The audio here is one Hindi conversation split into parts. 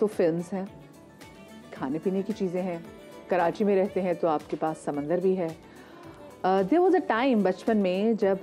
तो फिल्म्स हैं, खाने पीने की चीज़ें हैं, कराची में रहते हैं तो आपके पास समंदर भी है। देयर वाज अ टाइम बचपन में जब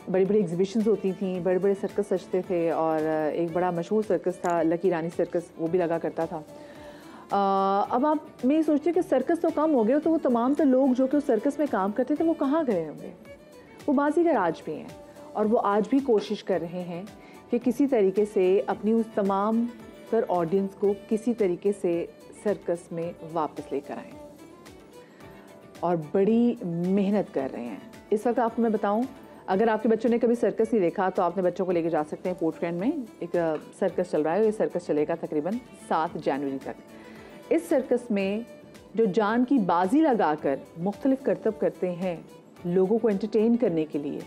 बड़ी बड़ी एग्जीबिशंस होती थी, बड़े बड़े सर्कस सजते थे और एक बड़ा मशहूर सर्कस था लकी रानी सर्कस, वो भी लगा करता था। अब आप मैं ये सोचती हूँ कि सर्कस तो कम हो गए, तो वो तमाम तो लोग जो कि उस सर्कस में काम करते थे वो कहाँ गए होंगे? वो बाजीगर आज भी हैं और वो आज भी कोशिश कर रहे हैं कि किसी तरीके से अपनी उस तमाम तर ऑडियंस को किसी तरीके से सर्कस में वापस लेकर आएं और बड़ी मेहनत कर रहे हैं। इस वक्त आपको मैं बताऊं, अगर आपके बच्चों ने कभी सर्कस नहीं देखा तो आपने बच्चों को लेके जा सकते हैं। पोर्ट फ्रेंड में एक सर्कस चल रहा है, ये सर्कस चलेगा तकरीबन 7 जनवरी तक। इस सर्कस में जो जान की बाजी लगाकर मुख्तलिफ करतब करते हैं लोगों को एंटरटेन करने के लिए,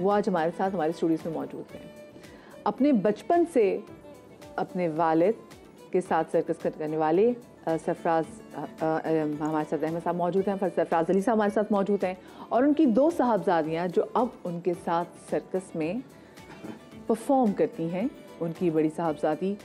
वो आज हमारे साथ हमारे स्टूडियोज़ में मौजूद हैं। अपने बचपन से अपने वालिद के साथ सर्कस करने वाले सरफराज हमारे साथ अहमद साहब मौजूद हैं, सरफराज अली साहब हमारे साथ मौजूद हैं और उनकी 2 साहबजादियाँ जो अब उनके साथ सर्कस में परफॉर्म करती हैं। उनकी बड़ी साहबजादी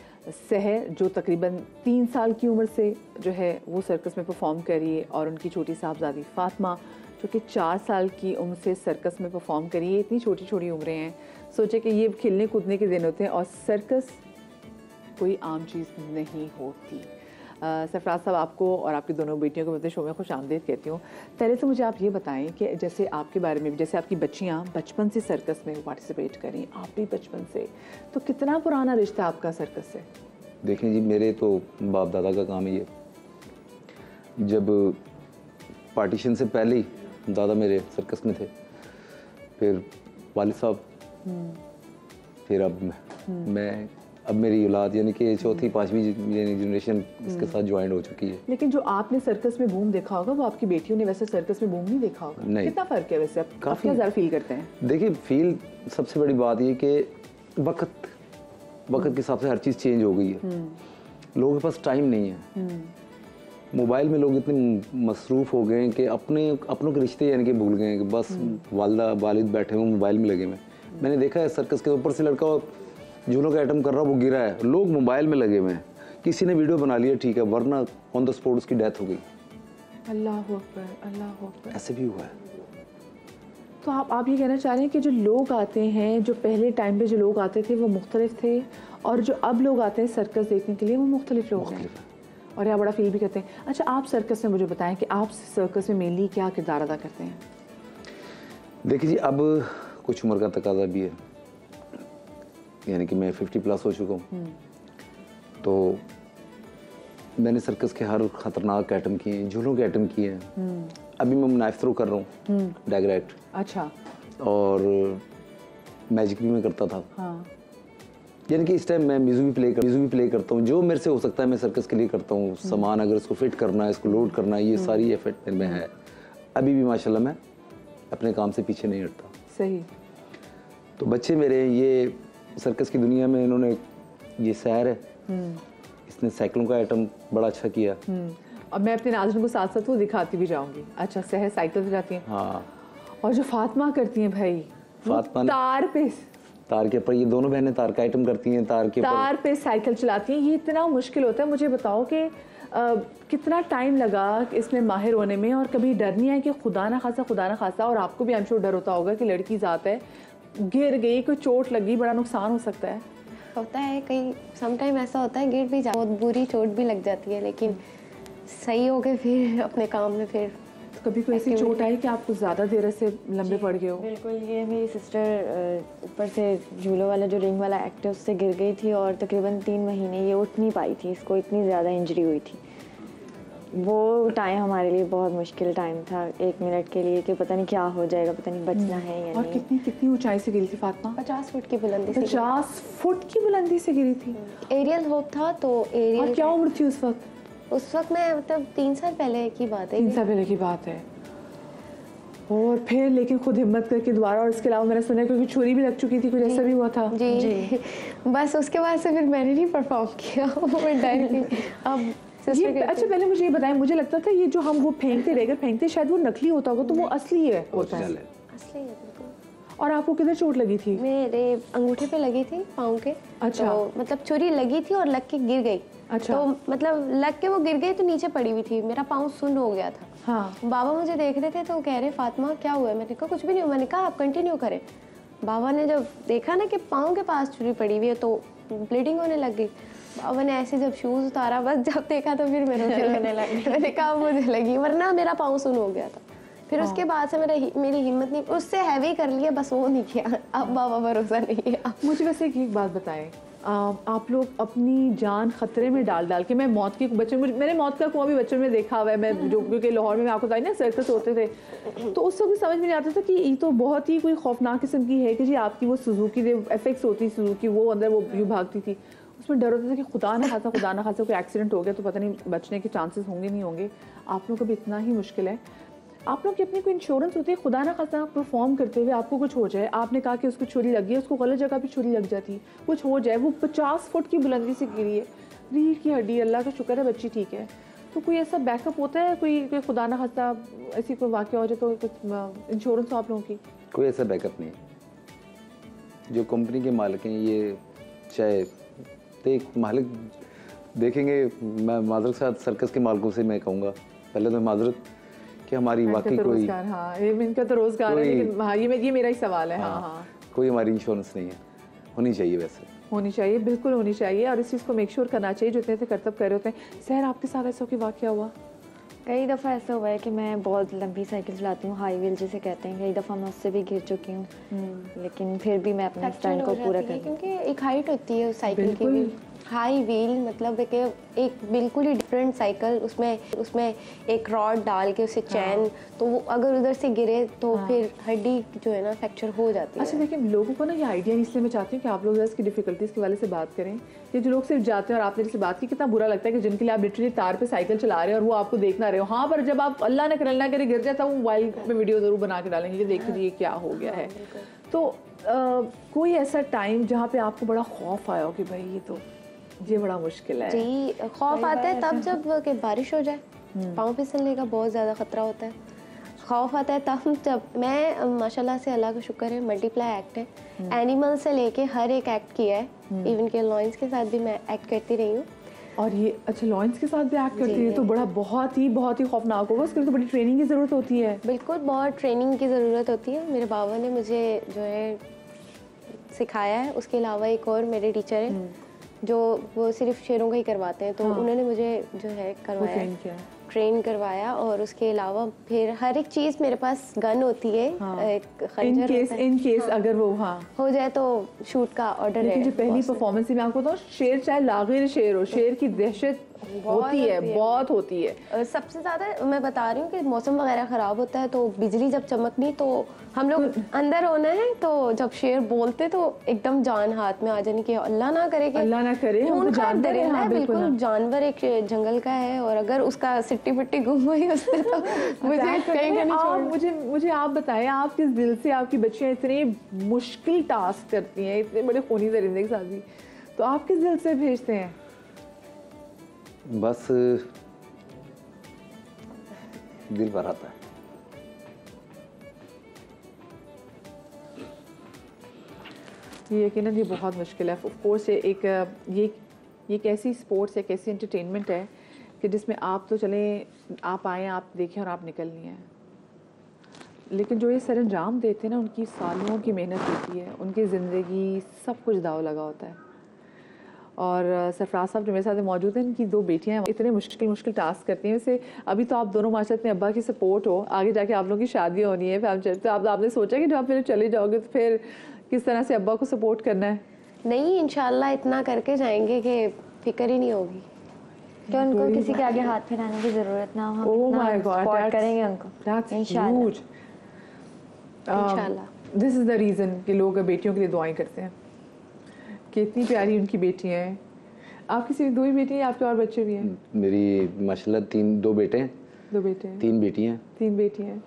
सहर जो तकरीबन 3 साल की उम्र से जो है वो सर्कस में परफॉर्म कर रही है और उनकी छोटी साहबजादी फातिमा जो कि 4 साल की उम्र से सर्कस में परफॉर्म कर रही है। इतनी छोटी छोटी उम्रें हैं, सोचे कि ये खेलने कूदने के दिन होते हैं और सर्कस कोई आम चीज़ नहीं होती। सरफराज साहब, आपको और आपकी दोनों बेटियों को मैं शो में खुश आमदीद कहती हूँ। पहले तो मुझे आप ये बताएं कि जैसे आपके बारे में भी, जैसे आपकी बच्चियाँ बचपन से सर्कस में पार्टिसिपेट करें, आप भी बचपन से, तो कितना पुराना रिश्ता आपका सर्कस से? देखें जी, मेरे तो बाप दादा का काम ही है। जब पार्टीशन से पहले ही दादा मेरे सर्कस में थे, फिर वालिद साहब, फिर अब मैं, अब मेरी औलाद यानी कि 4वीं 5वीं जनरेशन इसके साथ ज्वाइन हो चुकी है। लेकिन जो आपने सर्कस में बूम देखा होगा वो आपकी बेटियों ने वैसे सर्कस में बूम नहीं देखा होगा। नहीं। कितना फ़र्क है वैसे? आप काफ़ी ज़्यादा फील करते हैं? देखिए, फील सबसे बड़ी बात ये कि वक्त के हिसाब से हर चीज़ चेंज हो गई है। लोगों के पास टाइम नहीं है। मोबाइल में लोग इतने मसरूफ़ हो गए हैं कि अपनों के रिश्ते यानी कि भूल गए हैं कि बस वालिदा वालिद बैठे हुए मोबाइल में लगे हुए। मैंने देखा है सर्कस के ऊपर से लड़का झूलों का आइटम कर रहा, वो गिरा है, लोग मोबाइल में लगे हुए हैं। किसी ने वीडियो बना लिया, ठीक है, वरना ऑन द स्पॉट उसकी डेथ हो गई। अल्लाह अकबर, अल्लाह अकबर। ऐसे भी हुआ है। तो आप ये कहना चाह रहे हैं कि जो लोग आते हैं, जो पहले टाइम पे जो लोग आते थे वो मुख्तलिफ थे और जो अब लोग आते हैं सर्कस देखने के लिए वो मुख्तलिफ लोग हैं और यहाँ बड़ा फील भी करते हैं। अच्छा, आप सर्कस में मुझे बताएं कि आप सर्कस में मेनली क्या किरदार अदा करते हैं? देखिए जी, अब कुछ उम्र का तकाजा भी है, यानी कि मैं 50+ हो चुका हूँ, तो मैंने सर्कस के हर खतरनाक आइटम किए हैं, झूलों के आइटम किए हैं। अभी मैं नाइफ थ्रो कर रहा हूँ, डायरेक्ट। अच्छा। और मैजिक भी मैं करता था। हाँ। यानी कि इस टाइम मैं म्यूजिक भी प्ले करता हूँ। जो मेरे से हो सकता है मैं सर्कस के लिए करता हूँ। सामान अगर इसको फिट करना है, इसको लोड करना है, ये सारी एफर्ट में है। अभी भी माशाल्लाह मैं अपने काम से पीछे नहीं हटता। सही। तो बच्चे मेरे ये सर्कस की दुनिया में, इन्होंने ये सैर है, इसने साइकिलों का आइटम बड़ा अच्छा किया। और मैं अपने नाज़रीन को साथ साथ वो दिखाती भी जाऊंगी। अच्छा, सहर साइकिल से जाती हैं? हाँ। और जो फातिमा करती हैं भाई, फातिमा तार के ऊपर, ये दोनों बहनें तार का आइटम करती हैं, तार पे साइकिल चलाती हैं। ये इतना मुश्किल होता है। मुझे बताओ कि कितना टाइम लगा इसमें माहिर होने में और कभी डर नहीं है कि खुदा ना खासा, और आपको भी आई एम श्योर डर होता होगा कि लड़की ज़ात है, गिर गई, कोई चोट लगी, बड़ा नुकसान हो सकता है? होता है, कहीं समटाइम ऐसा होता है, गिर भी बहुत बुरी चोट भी लग जाती है, लेकिन सही हो गए फिर अपने काम में। फिर तो कभी कोई ऐसी चोट आई कि आप कुछ ज़्यादा देर से लंबे पड़ गए हो? बिल्कुल। ये मेरी सिस्टर ऊपर से झूलों वाला जो रिंग वाला एक्ट है उससे गिर गई थी और तकरीबन 3 महीने ये उठ नहीं पाई थी। इसको इतनी ज़्यादा इंजरी हुई थी। वो टाइम हमारे लिए बहुत मुश्किल टाइम था, 1 मिनट के लिए, कि पता नहीं क्या हो जाएगा, पता नहीं बचना है या और नहीं। कितनी ऊंचाई से गिरी थी फातिमा? 50 फुट की बुलंदी से। 50 फुट की बुलंदी से गिरी थी? एरियल होप था तो एरियल। और क्या उम्र थी उस वक्त? उस वक्त मैं मतलब 3 साल पहले की बात है। 3 साल पहले की बात है। और फिर लेकिन खुद हिम्मत करके दोबारा, और इसके अलावा मैंने सुना क्योंकि छुरी भी लग चुकी थी, कुछ ऐसा भी हुआ था? जी। बस उसके बाद से फिर मैंने नहीं परफॉर्म किया। मैं डर गई। अब अच्छा, पहले मुझे ये बताएं, मुझे लगता था ये जो हम वो फेंकते शायद वो नकली होता होगा, तो वो असली है? असली है बिल्कुल। और आपको किधर चोट लगी थी? मेरे अंगूठे पे लगी थी, पाँव के। अच्छा। तो मतलब छुरी लगी थी और लग के गिर गई। अच्छा। तो मतलब लग के वो गिर गई तो नीचे पड़ी हुई थी, मेरा पाँव सुन्न हो गया था। हाँ। बाबा मुझे देख रहे थे तो कह रहे फातिमा क्या हुआ है, मैंने कहा कुछ भी नहीं हुआ। मैंने कहा आप कंटिन्यू करें। बाबा ने जब देखा ना कि पाँव के पास छुरी पड़ी हुई है तो ब्लीडिंग होने लग गई। बाबा ने ऐसे जब शूज़ उतारा, बस जब देखा तो फिर मेरे को लगने लगी। मैंने कहा मुझे लगी, वरना मेरा पाँव सुन्न हो गया था। फिर उसके बाद से मेरी हिम्मत नहीं, उससे हैवी कर लिया बस, वो नहीं किया। अब बाबा भरोसा नहीं है। मुझे वैसे एक बात बताएं, आप लोग अपनी जान खतरे में डाल डाल के, मैं मौत की बच्चे, मैंने मौत का कुआं भी बच्चों में देखा हुआ है, मैं जो क्योंकि लाहौर में आपको बताया ना सर्कस होते थे, तो उस वक्त समझ में नहीं आता था कि ये तो बहुत ही कोई खौफनाक किस्म की है कि जी आपकी वो सुजुकी जो एफेक्ट्स होती सुजुकी, वो अंदर वो यूँ भागती थी, उसमें डर होता था कि खुदा ना खासा कोई एक्सीडेंट हो गया तो पता नहीं बचने के चांसेस होंगे नहीं होंगे। आप लोग को भी इतना ही मुश्किल है। आप लोग की अपनी कोई इंश्योरेंस होती है, खुदा ना खासा परफॉर्म करते हुए आपको कुछ हो जाए, आपने कहा कि उसको छुरी लगी है, उसको गलत जगह पे छुरी लग जाती, कुछ हो जाए, वो 50 फुट की बुलंदी से गिरी है, रीढ़ की हड्डी, अल्लाह का शुक्र है बच्ची ठीक है, तो कोई ऐसा बैकअप होता है, कोई खुदा ना खासा ऐसी कोई वाक़या हो जाए तो कुछ इंश्योरेंस हो आप लोगों की? कोई ऐसा बैकअप नहीं है। जो कंपनी के मालिक हैं ये चाहे देख मालिक देखेंगे, मैं माजरत साथ सर्कस के मालिकों से मैं कहूँगा पहले तो माजरत कि हमारी वाकई तो कोई हाँ इनका तो रोजगार है, लेकिन हाँ ये मेरा ही सवाल है। हाँ कोई हमारी इंश्योरेंस नहीं है। होनी चाहिए, वैसे होनी चाहिए, बिल्कुल होनी चाहिए, और इस चीज़ को मेक श्योर करना चाहिए जो इतने से कर्तव्य कर रहे होते हैं। सहर आपके साथ ऐसा कोई वाक़या हुआ? कई दफ़ा ऐसा हुआ है कि मैं बहुत लंबी साइकिल चलाती हूँ, हाई व्हील जिसे कहते हैं, कई दफ़ा मैं उससे भी गिर चुकी हूँ, लेकिन फिर भी मैं अपने स्टैंड को पूरा कर, क्योंकि एक हाइट होती है उस साइकिल की भी। हाई व्हील मतलब एक बिल्कुल ही डिफरेंट साइकिल, उसमें एक रॉड डाल के उसे चैन, तो वो अगर उधर से गिरे तो फिर हड्डी जो है ना फ्रैक्चर हो जाती है। अच्छा देखिए, लोगों को ना ये आइडिया नहीं, इसलिए मैं चाहती हूँ कि आप लोग इसकी डिफिकल्टीज़ के वाले से बात करें कि जो लोग सिर्फ जाते हैं, और आपने जैसे बात की कितना बुरा लगता है कि जिनके लिए आप लिटरली तार पे साइकिल चला रहे हो और वो आपको देख ना रहे हो। हाँ, पर जब आप अल्लाह न करे गिर जाता, वो मोबाइल में वीडियो ज़रूर बना के डालेंगे कि देख लीजिए क्या हो गया है। तो कोई ऐसा टाइम जहाँ पे आपको बड़ा खौफ आया हो कि भाई ये बड़ा मुश्किल है? जी, खौफ आता है तब जब कि बारिश हो जाए, पाँव फिसलने का बहुत ज़्यादा ख़तरा होता है। खौफ आता है तब जब मैं माशाल्लाह से अल्लाह का शुक्र है मल्टीप्लाई एक्ट है, एनिमल से लेके हर एक एक्ट किया है, इवन के लॉयंस के साथ भी मैं एक्ट करती रही हूँ। और ये अच्छा, लॉयंस के साथ भी एक्ट करती है तो बड़ा बहुत ही खौफनाक होगा, उसके लिए तो बड़ी ट्रेनिंग की ज़रूरत होती है। बिल्कुल, बहुत ट्रेनिंग की ज़रूरत होती है। मेरे बाबा ने मुझे जो है सिखाया है, उसके अलावा एक और मेरे टीचर है जो वो सिर्फ शेरों का ही करवाते हैं, तो उन्होंने मुझे जो है करवाया, ट्रेन करवाया, और उसके अलावा फिर हर एक चीज़ मेरे पास गन होती है, एक खंजर इन केस अगर वो हो जाए तो शूट का ऑर्डर है। जो पहली परफॉर्मेंस में आपको तो शेर चाहे लागिर शेर हो, शेर की दहशत बहुत होती है। सबसे ज़्यादा मैं बता रही हूँ कि मौसम वगैरह ख़राब होता है तो बिजली जब चमकनी तो हम लोग अंदर होना है, तो जब शेर बोलते तो एकदम जान हाथ में आ जाने की, अल्लाह ना करे हम जानवर है, बिल्कुल जानवर एक जंगल का है, और अगर उसका सिट्टी पिट्टी गुम हुई उससे तो मुझे कहीं नहीं छोड़। मुझे आप बताएं, आप किस दिल से आपकी बच्चियाँ इतने मुश्किल टास्क करती हैं, इतने बड़े खूनी दरिंदे के साथ भी, तो आप किस दिल से भेजते हैं? बस दिल भर आता है। ये यकीनन ये बहुत मुश्किल है। ऑफ कोर्स ये एक ऐसी स्पोर्ट्स, एक ऐसी एंटरटेनमेंट है कि जिसमें आप तो चलें, आप आएँ, आप देखें और आप निकलनी है, लेकिन जो ये सरंजाम देते हैं ना, उनकी सालों की मेहनत होती है, उनकी ज़िंदगी सब कुछ दाव लगा होता है। और सरफराज साहब जो मेरे साथ मौजूद हैं, इनकी 2 बेटियां हैं, इतने मुश्किल टास्क करती हैं। वैसे अभी तो आप दोनों माशाल्लाह अपने अब्बा की सपोर्ट हो, आगे जाके आप लोगों की शादी होनी है, फिर आपने सोचा कि जब आप फिर चले जाओगे तो फिर किस तरह से अब्बा को सपोर्ट करना है? नहीं, इंशाल्लाह इतना करके जाएंगे कि फिक्र ही नहीं होगी कि उनको किसी के आगे हाथ फैलाने की ज़रूरत ना हो। सपोर्ट करेंगे उनको इंशाल्लाह। दिस इज़ द रीज़न कि लोग बेटियों के लिए दुआएं करते हैं कि इतनी प्यारी उनकी बेटियां हैं। आपकी सिर्फ 2 ही बेटी हैं, आपके और बच्चे भी हैं? मेरी माशाल्लाह 2 बेटे हैं। 2 बेटे हैं। 3 बेटियां। 3 बेटियां।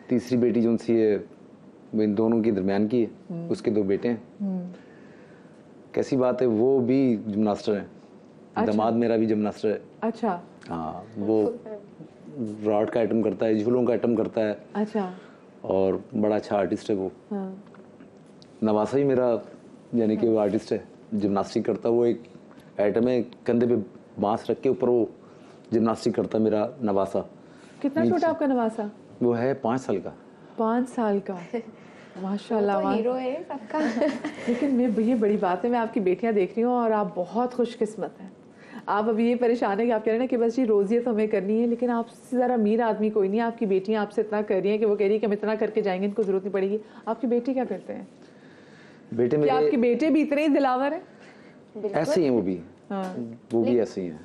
तीसरी बेटी जो सी है वो इन दोनों के दरमियान की है, उसके 2 बेटे हैं। कैसी बात है, वो भी जिमनास्टर हैं। अच्छा। दामाद मेरा भी जिमनास्टर है। अच्छा। हाँ, वो रॉड का आइटम करता है, झूलों का आइटम करता है। अच्छा। और बड़ा अच्छा आर्टिस्ट है वो। हाँ। नवासा ही मेरा यानी कि वो आर्टिस्ट है, जिमनास्टिक करता है। वो एक आइटम है, कंधे पे बांस रख के ऊपर वो जिम्नास्टिक करता है मेरा नवासा। कितना छोटा आपका नवासा? वो है 5 साल का। 5 साल का, माशाल्लाह। तो हीरो है सबका। लेकिन मैं, ये बड़ी बात है, मैं आपकी बेटियां देख रही हूँ और आप बहुत खुशकिस्मत हैं। आप अभी ये परेशान है कि आप कह रहे हैं ना कि बस जी रोज़ियत हमें करनी है, लेकिन आपसे ज़रा अमीर आदमी कोई नहीं है। आपकी बेटियां आपसे इतना कर रही हैं कि वो कह रही है कि हम इतना करके जाएंगे, इनको ज़रूरत नहीं पड़ेगी। आपकी बेटी क्या करते हैं? बेटे क्या आपके मेरे बेटे भी इतने ही दिलावर हैं? ऐसे ही हैं वो भी। हाँ। वो भी ऐसे ही हैं।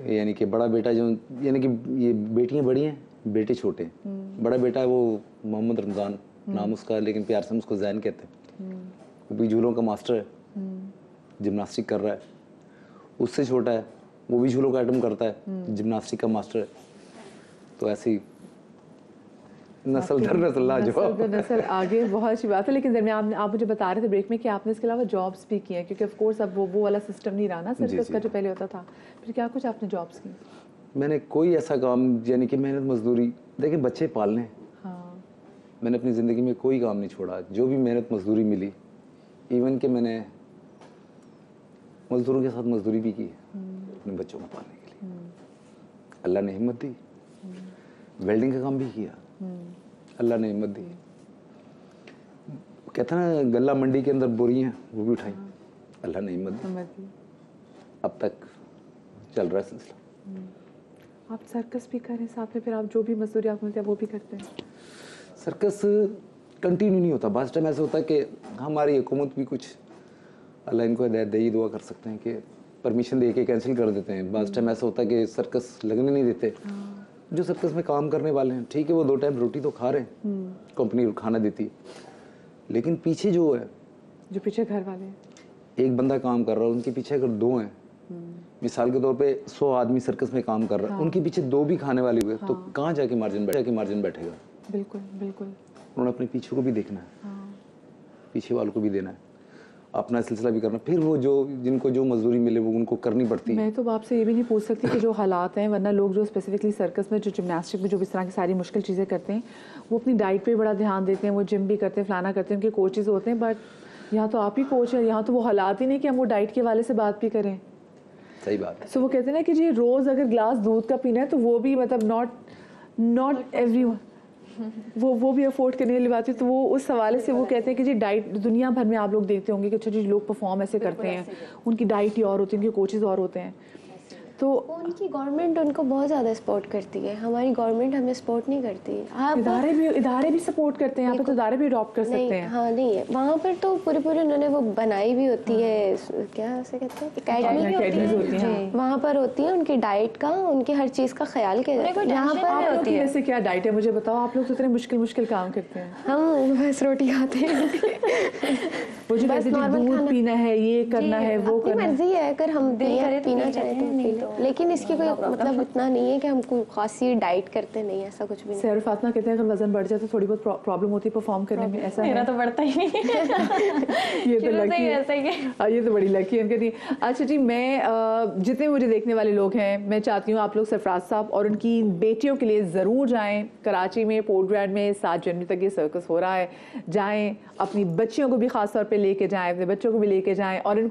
यानी कि बड़ा बेटा जो, यानी कि ये बेटियां बड़ी हैं, बेटे छोटे हैं। बड़ा बेटा है वो मोहम्मद रमज़ान नाम उसका, लेकिन प्यार से हम उसको जैन कहते हैं। वो भी झूलों का मास्टर है, जिम्नास्टिक कर रहा है। उससे छोटा है, वो भी झूलों का आइटम करता है, जिम्नास्टिक का मास्टर है। तो ऐसे ही नस्ल दर नस्ल लाजवाब। नस्ल आगे, बहुत अच्छी बात है। लेकिन दरमियान आप मुझे बता रहे थे ब्रेक में कि आपने इसके अलावा जॉब्स भी की हैं, क्योंकि ऑफ कोर्स अब वो वाला सिस्टम नहीं रहा ना सर्कस का जो पहले होता था। फिर क्या कुछ आपने जॉब्स की? मैंने कोई ऐसा काम, यानी कि मेहनत मजदूरी, देखिए बच्चे पालने, हाँ। मैंने अपनी ज़िंदगी में कोई काम नहीं छोड़ा। जो भी मेहनत मजदूरी मिली, इवन कि मैंने मजदूरों के साथ मजदूरी भी की अपने बच्चों को पालने के लिए। अल्लाह ने हिम्मत दी। वेल्डिंग का काम भी किया, अल्लाह ने हिम्मत दी। कहते हैं ना गल्ला मंडी के अंदर बोरी हैं, वो भी उठाई, अल्लाह ने हिम्मत दी। अब तक चल रहा है सिलसिला। आप सर्कस भी करें साथ में, फिर आप जो भी मजदूरी आपको मिलती है वो भी करते हैं? सर्कस कंटिन्यू नहीं होता। बाद टाइम ऐसा होता है कि हमारी हुकूमत भी कुछ, अल्लाह इनको हिदायत दे ही दुआ कर सकते हैं कि परमिशन दे के कैंसिल कर देते हैं। बाद टाइम ऐसा होता है कि सर्कस लगने नहीं देते। जो सर्कस में काम करने वाले हैं, ठीक है, वो 2 टाइम रोटी तो खा रहे हैं, कंपनी खाना देती है, लेकिन पीछे जो है, जो पीछे घर वाले हैं, एक बंदा काम कर रहा है, उनके पीछे अगर 2 हैं, मिसाल के तौर पे 100 आदमी सर्कस में काम कर रहा है, उनके पीछे 2 भी खाने वाले हुए, तो कहाँ जाके मार्जिन बैठेगा? बिल्कुल बिल्कुल। उन्होंने अपने पीछे को भी देखना है, पीछे वालों को भी देना है, अपना सिलसिला भी करना। फिर वो जो जिनको जो मजदूरी मिले वो उनको करनी पड़ती है। मैं तो आपसे ये भी नहीं पूछ सकती कि जो हालात हैं, वरना लोग जो स्पेसिफिकली सर्कस में, जो जिम्नास्टिक में जो इस तरह की सारी मुश्किल चीज़ें करते हैं, वो अपनी डाइट पे बड़ा ध्यान देते हैं, वो जिम भी करते हैं, फलाना करते हैं, उनके कोचेज़ होते हैं। बट यहाँ तो आप ही कोच हैं, यहाँ तो वो हालात ही नहीं कि हम वो डाइट के वाले से बात भी करें। सही बात है। सो वो कहते हैं ना कि जी रोज़ अगर ग्लास दूध का पीना है तो वो भी मतलब नॉट एवरीवन वो भी अफोर्ड करने वाली बात है। तो वो उस हवाले से वो कहते हैं कि जी डाइट, दुनिया भर में आप लोग देखते होंगे कि अच्छा जी लोग परफॉर्म ऐसे करते हैं, उनकी डाइट ही और होती है, उनके कोचेज़ और होते हैं। तो उनकी गवर्नमेंट उनको बहुत ज़्यादा सपोर्ट करती है, हमारी गवर्नमेंट हमें सपोर्ट नहीं करती। हाँ, इदारे भी सपोर्ट करते हैं, यहाँ पे तो इदारे भी अडॉप्ट कर सकते हैं। हाँ नहीं है, वहाँ पर तो पूरे उन्होंने वो बनाई भी होती है, क्या उसे कहते हैं, अकेडमीज होती हैं, वहाँ पर होती है उनकी डाइट का, उनकी हर चीज़ का ख्याल किया जाता है। यहाँ पर होती है। जैसे क्या डाइट है मुझे बताओ, आप लोग तो इतने मुश्किल काम करते हैं। हम बस रोटी खाते हैं। वो जो कहते हैं दूध पीना है, ये करना है, वो करना है, मर्जी है, अगर हम पीना चाहें तो पी लें, लेकिन इसकी कोई मतलब इतना नहीं है कि हम कोई खासी डाइट करते नहीं, ऐसा कुछ भी नहीं। सैर फातिमा कहते हैं अगर वजन बढ़ जाए तो थोड़ी बहुत प्रॉब्लम होती है परफॉर्म करने में, ऐसा मेरा तो बढ़ता ही नहीं। ये तो लकी है, ऐसा ही है। ये तो बड़ी लकी है उनके। अच्छा जी, मैं जितने मुझे देखने वाले लोग हैं, मैं चाहती हूँ आप लोग सरफराज साहब और उनकी बेटियों के लिए ज़रूर जाएँ। कराची में पोर्ट ब्लैड में 7 जनवरी तक ये सर्कस हो रहा है, जाएँ, अपनी बच्चियों को भी ख़ास तौर पर लेके जाएँ, अपने बच्चों को भी लेके जाएँ और इनको